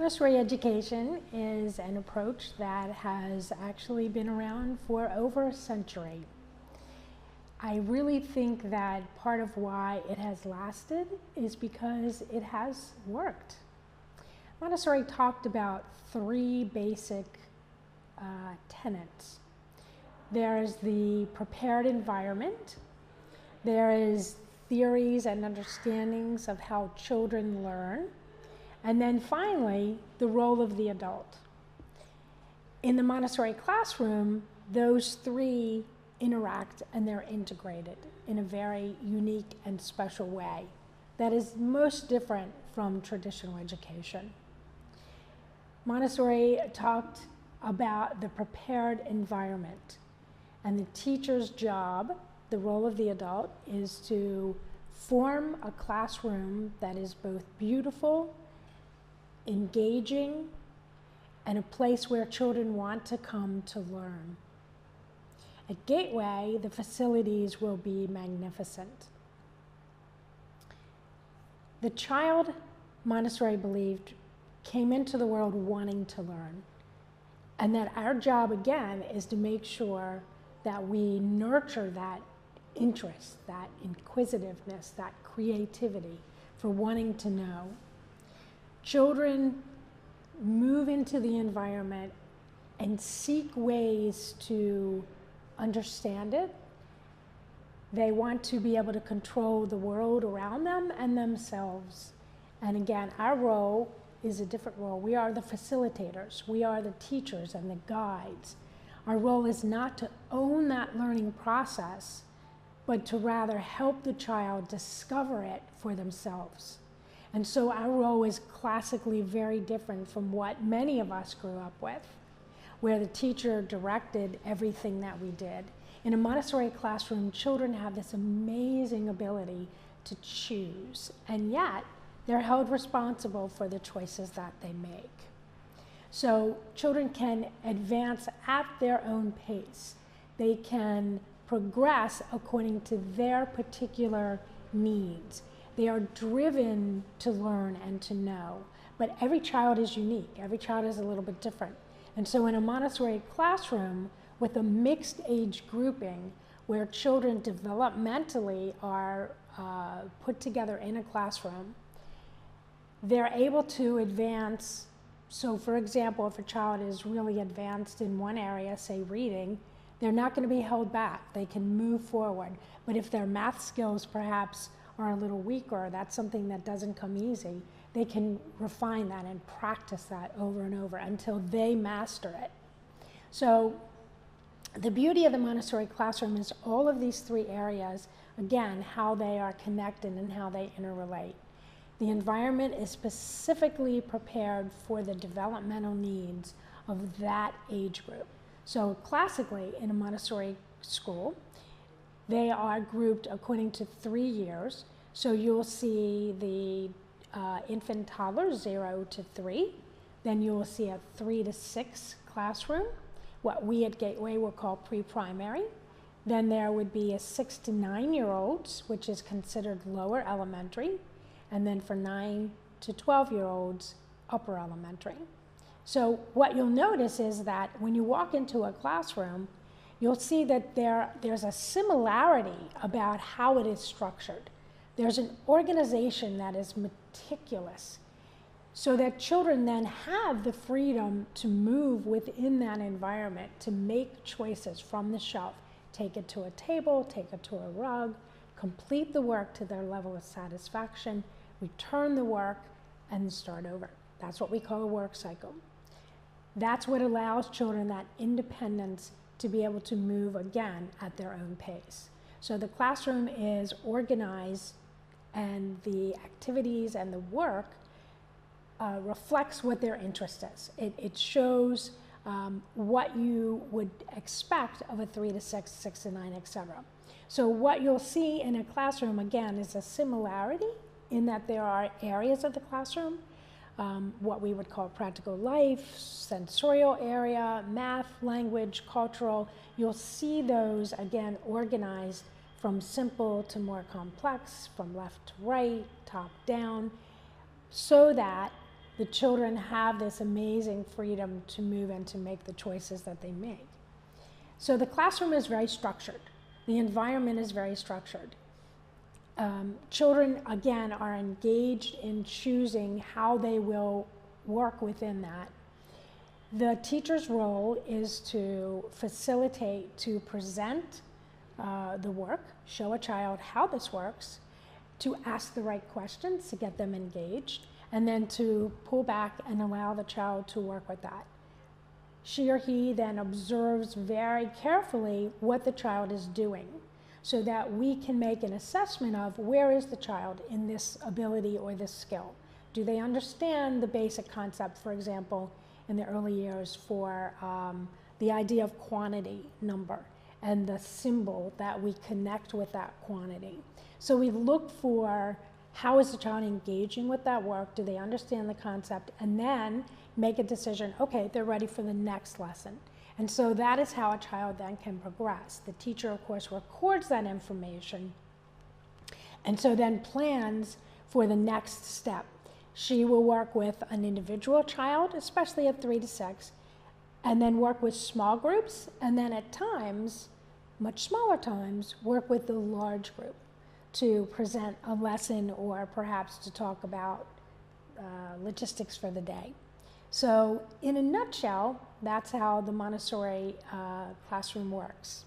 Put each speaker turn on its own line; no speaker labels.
Montessori education is an approach that has actually been around for over a century. I really think that part of why it has lasted is because it has worked. Montessori talked about three basic tenets. There is the prepared environment. There is theories and understandings of how children learn. And then finally, the role of the adult. In the Montessori classroom, those three interact and they're integrated in a very unique and special way that is most different from traditional education. Montessori talked about the prepared environment, and the teacher's job, the role of the adult, is to form a classroom that is both beautiful, engaging, and a place where children want to come to learn. At Gateway, the facilities will be magnificent. The child, Montessori believed, came into the world wanting to learn, and that our job, again, is to make sure that we nurture that interest, that inquisitiveness, that creativity for wanting to know. Children move into the environment and seek ways to understand it. They want to be able to control the world around them and themselves. And again, our role is a different role. We are the facilitators. We are the teachers and the guides. Our role is not to own that learning process, but to rather help the child discover it for themselves. And so our role is classically very different from what many of us grew up with, where the teacher directed everything that we did. In a Montessori classroom, children have this amazing ability to choose, and yet they're held responsible for the choices that they make. So children can advance at their own pace. They can progress according to their particular needs. They are driven to learn and to know, but every child is unique. Every child is a little bit different. And so in a Montessori classroom with a mixed age grouping where children developmentally are put together in a classroom, they're able to advance. So for example, if a child is really advanced in one area, say reading, they're not going to be held back. They can move forward. But if their math skills perhaps are a little weaker, that's something that doesn't come easy, they can refine that and practice that over and over until they master it. So the beauty of the Montessori classroom is all of these three areas, again, how they are connected and how they interrelate. The environment is specifically prepared for the developmental needs of that age group. So classically, in a Montessori school, they are grouped according to 3 years. So you'll see the infant toddler 0 to 3. Then you will see a 3 to 6 classroom, what we at Gateway will call pre-primary. Then there would be a 6 to 9-year-olds, which is considered lower elementary. And then for 9 to 12-year-olds, upper elementary. So what you'll notice is that when you walk into a classroom, you'll see that there's a similarity about how it is structured. There's an organization that is meticulous so that children then have the freedom to move within that environment, to make choices from the shelf, take it to a table, take it to a rug, complete the work to their level of satisfaction, return the work, and start over. That's what we call a work cycle. That's what allows children that independence to be able to move again at their own pace. So the classroom is organized and the activities and the work reflects what their interest is. It shows what you would expect of a 3 to 6, 6 to 9, etc. So what you'll see in a classroom, again, is a similarity in that there are areas of the classroom, what we would call practical life, sensorial area, math, language, cultural. You'll see those, again, organized from simple to more complex, from left to right, top down, so that the children have this amazing freedom to move and to make the choices that they make. So the classroom is very structured. The environment is very structured. Children, again, are engaged in choosing how they will work within that. The teacher's role is to facilitate, to present the work, show a child how this works, to ask the right questions to get them engaged, and then to pull back and allow the child to work with that. She or he then observes very carefully what the child is doing so that we can make an assessment of where is the child in this ability or this skill. Do they understand the basic concept, for example, in the early years for the idea of quantity, number, and the symbol that we connect with that quantity. So we look for how is the child engaging with that work, do they understand the concept, and then make a decision, okay, they're ready for the next lesson. And so that is how a child then can progress. The teacher, of course, records that information and so then plans for the next step. She will work with an individual child, especially at 3 to 6, and then work with small groups, and then at times, much smaller times, work with the large group to present a lesson or perhaps to talk about logistics for the day. So in a nutshell, that's how the Montessori classroom works.